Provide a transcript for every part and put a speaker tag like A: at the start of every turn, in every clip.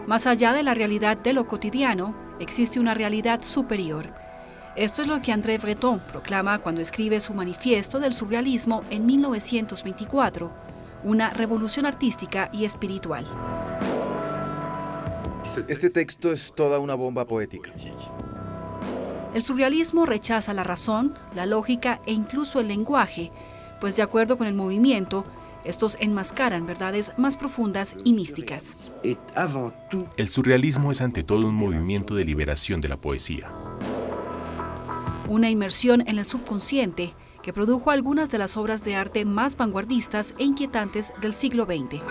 A: Más allá de la realidad de lo cotidiano, existe una realidad superior. Esto es lo que André Breton proclama cuando escribe su manifiesto del surrealismo en 1924, una revolución artística y espiritual.
B: Este texto es toda una bomba poética.
A: El surrealismo rechaza la razón, la lógica e incluso el lenguaje, pues de acuerdo con el movimiento, estos enmascaran verdades más profundas y místicas.
C: El surrealismo es ante todo un movimiento de liberación de la poesía.
A: Una inmersión en el subconsciente que produjo algunas de las obras de arte más vanguardistas e inquietantes del siglo XX.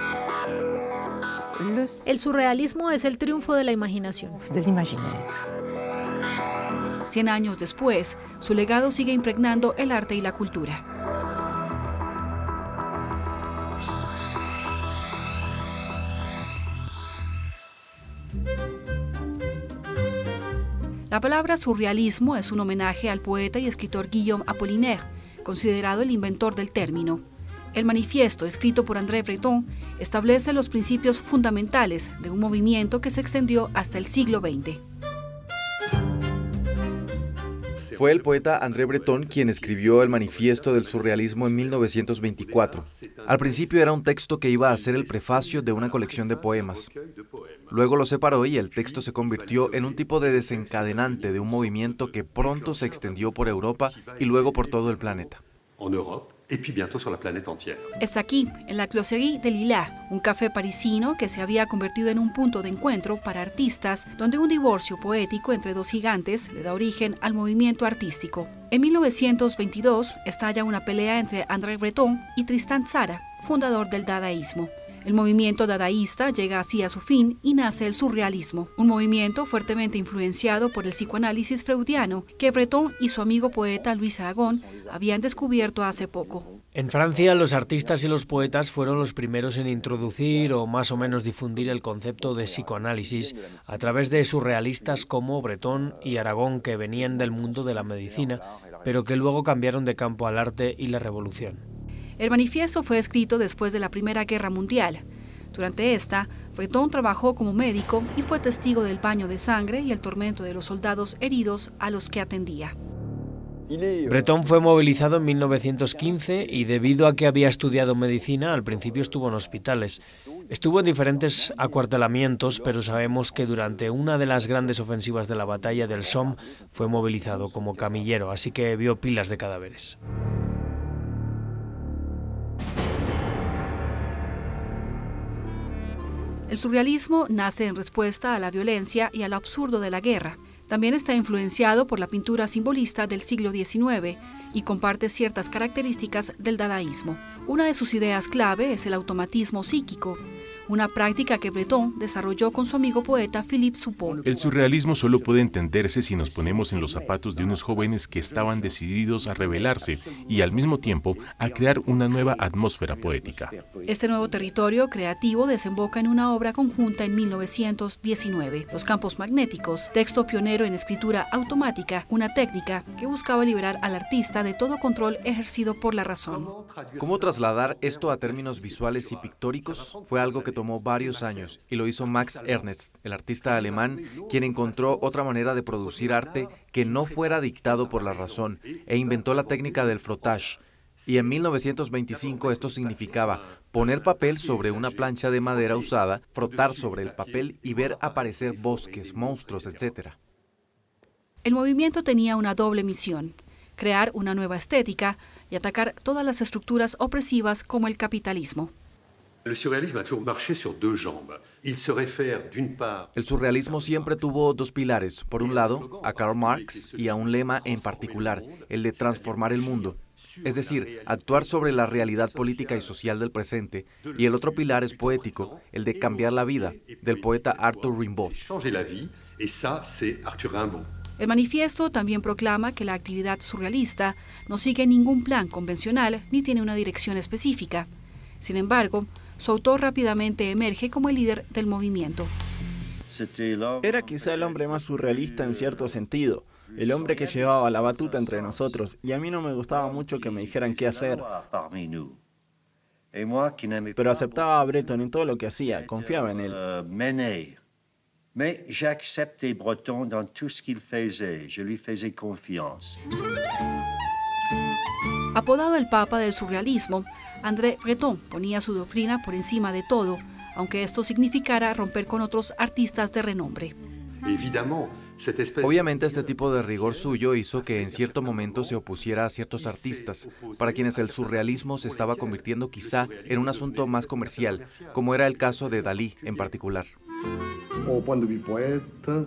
D: El surrealismo es el triunfo de la imaginación.
A: 100 años después, su legado sigue impregnando el arte y la cultura. La palabra surrealismo es un homenaje al poeta y escritor Guillaume Apollinaire, considerado el inventor del término. El manifiesto, escrito por André Breton, establece los principios fundamentales de un movimiento que se extendió hasta el siglo XX.
B: Fue el poeta André Breton quien escribió el manifiesto del surrealismo en 1924. Al principio era un texto que iba a ser el prefacio de una colección de poemas. Luego lo separó y el texto se convirtió en un tipo de desencadenante de un movimiento que pronto se extendió por Europa y luego por todo el planeta.
A: Es aquí, en la Closerie de Lillas, un café parisino que se había convertido en un punto de encuentro para artistas, donde un divorcio poético entre dos gigantes le da origen al movimiento artístico. En 1922 estalla una pelea entre André Breton y Tristan Tzara, fundador del dadaísmo. El movimiento dadaísta llega así a su fin y nace el surrealismo, un movimiento fuertemente influenciado por el psicoanálisis freudiano que Breton y su amigo poeta Luis Aragón habían descubierto hace poco.
E: En Francia, los artistas y los poetas fueron los primeros en introducir o más o menos difundir el concepto de psicoanálisis a través de surrealistas como Breton y Aragón, que venían del mundo de la medicina, pero que luego cambiaron de campo al arte y la revolución.
A: El manifiesto fue escrito después de la Primera Guerra Mundial. Durante esta, Breton trabajó como médico y fue testigo del baño de sangre y el tormento de los soldados heridos a los que atendía.
E: Breton fue movilizado en 1915 y debido a que había estudiado medicina, al principio estuvo en hospitales. Estuvo en diferentes acuartelamientos, pero sabemos que durante una de las grandes ofensivas de la batalla del Somme fue movilizado como camillero, así que vio pilas de cadáveres.
A: El surrealismo nace en respuesta a la violencia y al absurdo de la guerra. También está influenciado por la pintura simbolista del siglo XIX y comparte ciertas características del dadaísmo. Una de sus ideas clave es el automatismo psíquico, una práctica que Breton desarrolló con su amigo poeta Philippe Soupault.
C: El surrealismo solo puede entenderse si nos ponemos en los zapatos de unos jóvenes que estaban decididos a rebelarse y al mismo tiempo a crear una nueva atmósfera poética.
A: Este nuevo territorio creativo desemboca en una obra conjunta en 1919, Los campos magnéticos, texto pionero en escritura automática, una técnica que buscaba liberar al artista de todo control ejercido por la razón.
B: ¿Cómo trasladar esto a términos visuales y pictóricos? Fue algo que tomó varios años y lo hizo Max Ernst, el artista alemán, quien encontró otra manera de producir arte que no fuera dictado por la razón e inventó la técnica del frottage. Y en 1925 esto significaba poner papel sobre una plancha de madera usada, frotar sobre el papel y ver aparecer bosques, monstruos, etc.
A: El movimiento tenía una doble misión: crear una nueva estética y atacar todas las estructuras opresivas como el capitalismo.
B: El surrealismo siempre tuvo dos pilares. Por un lado, a Karl Marx y a un lema en particular, el de transformar el mundo. Es decir, actuar sobre la realidad política y social del presente. Y el otro pilar es poético, el de cambiar la vida, del poeta Arthur Rimbaud.
A: El manifiesto también proclama que la actividad surrealista no sigue ningún plan convencional ni tiene una dirección específica. Sin embargo, su autor rápidamente emerge como el líder del movimiento.
F: Era quizá el hombre más surrealista en cierto sentido, el hombre que llevaba la batuta entre nosotros, y a mí no me gustaba mucho que me dijeran qué hacer. Pero aceptaba a Breton en todo lo que hacía, confiaba en él.
G: Mais j'acceptais Breton dans tout ce qu'il faisait. Je lui faisais confiance.
A: Apodado el Papa del Surrealismo, André Breton ponía su doctrina por encima de todo, aunque esto significara romper con otros artistas de renombre.
B: Obviamente este tipo de rigor suyo hizo que en cierto momento se opusiera a ciertos artistas, para quienes el surrealismo se estaba convirtiendo quizá en un asunto más comercial, como era el caso de Dalí en particular.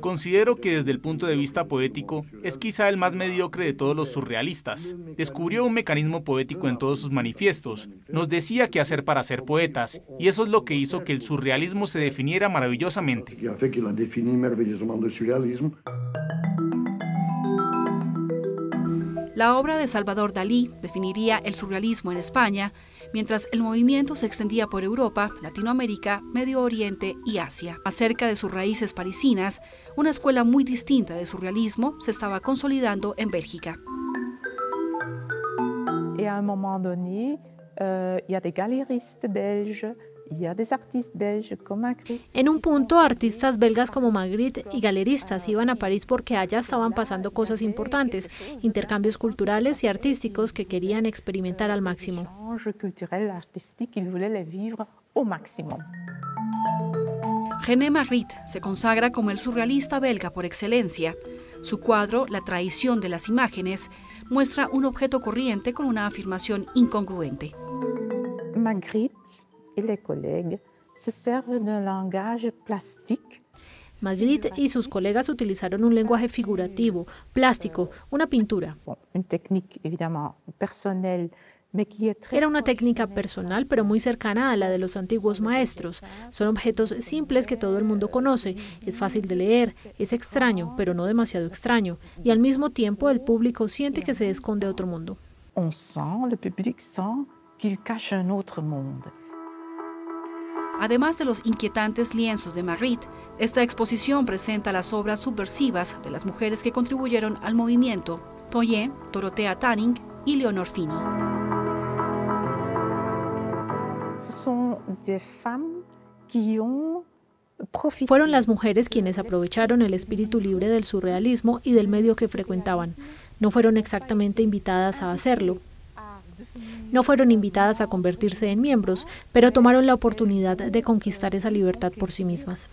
H: Considero que desde el punto de vista poético es quizá el más mediocre de todos los surrealistas. Descubrió un mecanismo poético en todos sus manifiestos. Nos decía qué hacer para ser poetas, y eso es lo que hizo que el surrealismo se definiera maravillosamente.
A: La obra de Salvador Dalí definiría el surrealismo en España, mientras el movimiento se extendía por Europa, Latinoamérica, Medio Oriente y Asia. Acerca de sus raíces parisinas, una escuela muy distinta de surrealismo se estaba consolidando en Bélgica.
I: Y a un moment donné, y a des galeristes belges.
D: En un punto, artistas belgas como Magritte y galeristas iban a París porque allá estaban pasando cosas importantes, intercambios culturales y artísticos que querían experimentar al máximo.
A: René Magritte se consagra como el surrealista belga por excelencia. Su cuadro, La traición de las imágenes, muestra un objeto corriente con una afirmación incongruente.
I: Magritte y los colegas se sirven de un lenguaje plástico.
D: Magritte y sus colegas utilizaron un lenguaje figurativo, plástico, una pintura. Era una técnica personal, pero muy cercana a la de los antiguos maestros. Son objetos simples que todo el mundo conoce. Es fácil de leer, es extraño, pero no demasiado extraño. Y al mismo tiempo el público siente que se esconde otro mundo.
I: Le public sent qu'il cache un autre monde.
A: Además de los inquietantes lienzos de Magritte, esta exposición presenta las obras subversivas de las mujeres que contribuyeron al movimiento: Toye, Dorothea Tanning y Leonor Fini.
D: Fueron las mujeres quienes aprovecharon el espíritu libre del surrealismo y del medio que frecuentaban. No fueron exactamente invitadas a hacerlo. No fueron invitadas a convertirse en miembros, pero tomaron la oportunidad de conquistar esa libertad por sí mismas.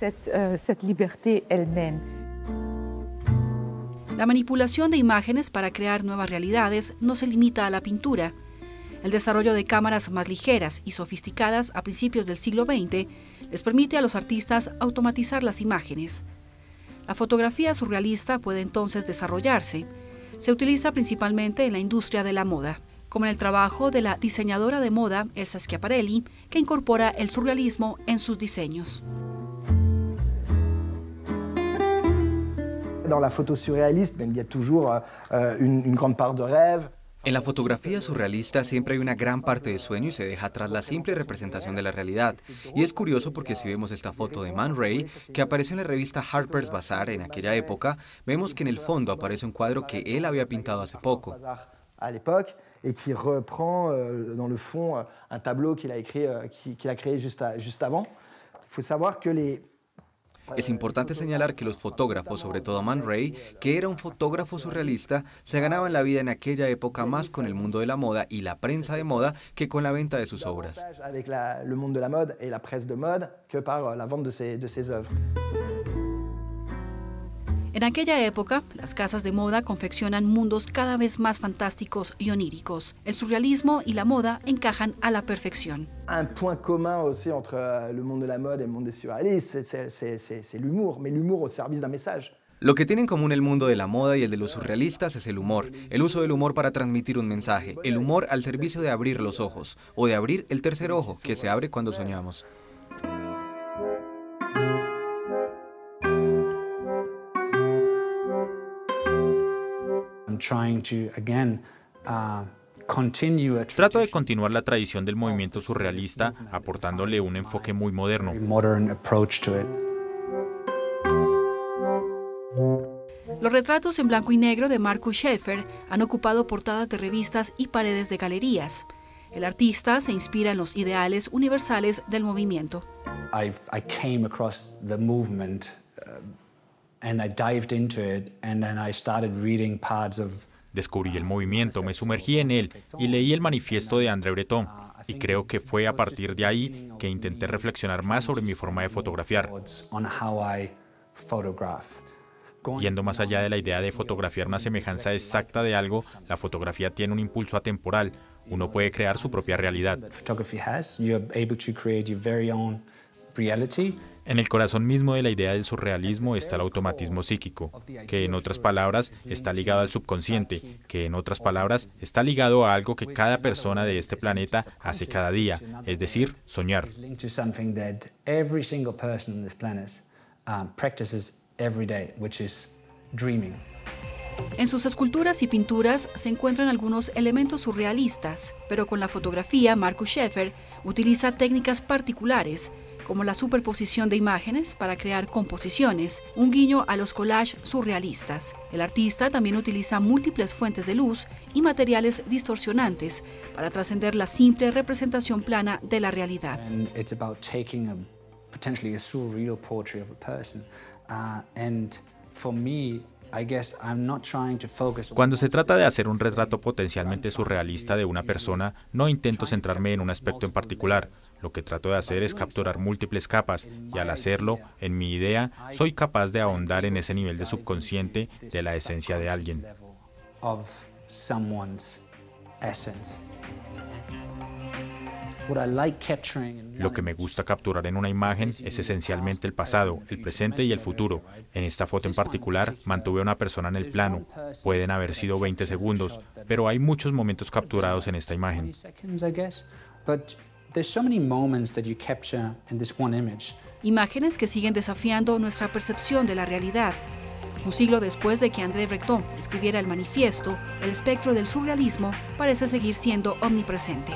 A: La manipulación de imágenes para crear nuevas realidades no se limita a la pintura. El desarrollo de cámaras más ligeras y sofisticadas a principios del siglo XX les permite a los artistas automatizar las imágenes. La fotografía surrealista puede entonces desarrollarse. Se utiliza principalmente en la industria de la moda, como en el trabajo de la diseñadora de moda Elsa Schiaparelli, que incorpora el surrealismo en sus diseños.
J: En la foto surrealista, il y a toujours une grande part de rêve.
K: En la fotografía surrealista siempre hay una gran parte de sueño y se deja atrás la simple representación de la realidad. Y es curioso porque si vemos esta foto de Man Ray, que apareció en la revista Harper's Bazaar en aquella época, vemos que en el fondo aparece un cuadro que él había pintado hace poco.
J: Et qui reprend dans le fond un tableau qu'il a créé juste avant. Il faut savoir que les...
K: Es importante señalar que los fotógrafos, sobre todo Man Ray, que era un fotógrafo surrealista, se ganaban la vida en aquella época más con el mundo de la moda y la prensa de moda que con la venta de sus obras.
J: Avec le monde de la mode et la presse de mode que par la vente de ses œuvres.
A: En aquella época, las casas de moda confeccionan mundos cada vez más fantásticos y oníricos. El surrealismo y la moda encajan a la perfección.
J: Un point commun aussi entre le monde de la mode et le monde des surréalistes, c'est l'humour, mais l'humour au service d'un message.
K: Lo que tiene en común el mundo de la moda y el de los surrealistas es el humor, el uso del humor para transmitir un mensaje, el humor al servicio de abrir los ojos, o de abrir el tercer ojo, que se abre cuando soñamos.
L: Trato de continuar la tradición del movimiento surrealista, aportándole un enfoque muy moderno.
A: Los retratos en blanco y negro de Markus Schäfer han ocupado portadas de revistas y paredes de galerías. El artista se inspira en los ideales universales del movimiento.
L: Descubrí el movimiento, me sumergí en él y leí el manifiesto de André Breton. Y creo que fue a partir de ahí que intenté reflexionar más sobre mi forma de fotografiar. Yendo más allá de la idea de fotografiar una semejanza exacta de algo, la fotografía tiene un impulso atemporal. Uno puede crear su propia realidad. En el corazón mismo de la idea del surrealismo está el automatismo psíquico, que en otras palabras está ligado al subconsciente, que en otras palabras está ligado a algo que cada persona de este planeta hace cada día, es decir, soñar.
A: En sus esculturas y pinturas se encuentran algunos elementos surrealistas, pero con la fotografía, Markus Schäfer utiliza técnicas particulares, como la superposición de imágenes para crear composiciones, un guiño a los collages surrealistas. El artista también utiliza múltiples fuentes de luz y materiales distorsionantes para trascender la simple representación plana de la realidad.
L: Cuando se trata de hacer un retrato potencialmente surrealista de una persona, no intento centrarme en un aspecto en particular. Lo que trato de hacer es capturar múltiples capas, y al hacerlo, en mi idea, soy capaz de ahondar en ese nivel de subconsciente de la esencia de alguien. Lo que me gusta capturar en una imagen es esencialmente el pasado, el presente y el futuro. En esta foto en particular, mantuve a una persona en el plano. Pueden haber sido 20 segundos, pero hay muchos momentos capturados en esta imagen.
A: Imágenes que siguen desafiando nuestra percepción de la realidad. Un siglo después de que André Breton escribiera el manifiesto, el espectro del surrealismo parece seguir siendo omnipresente.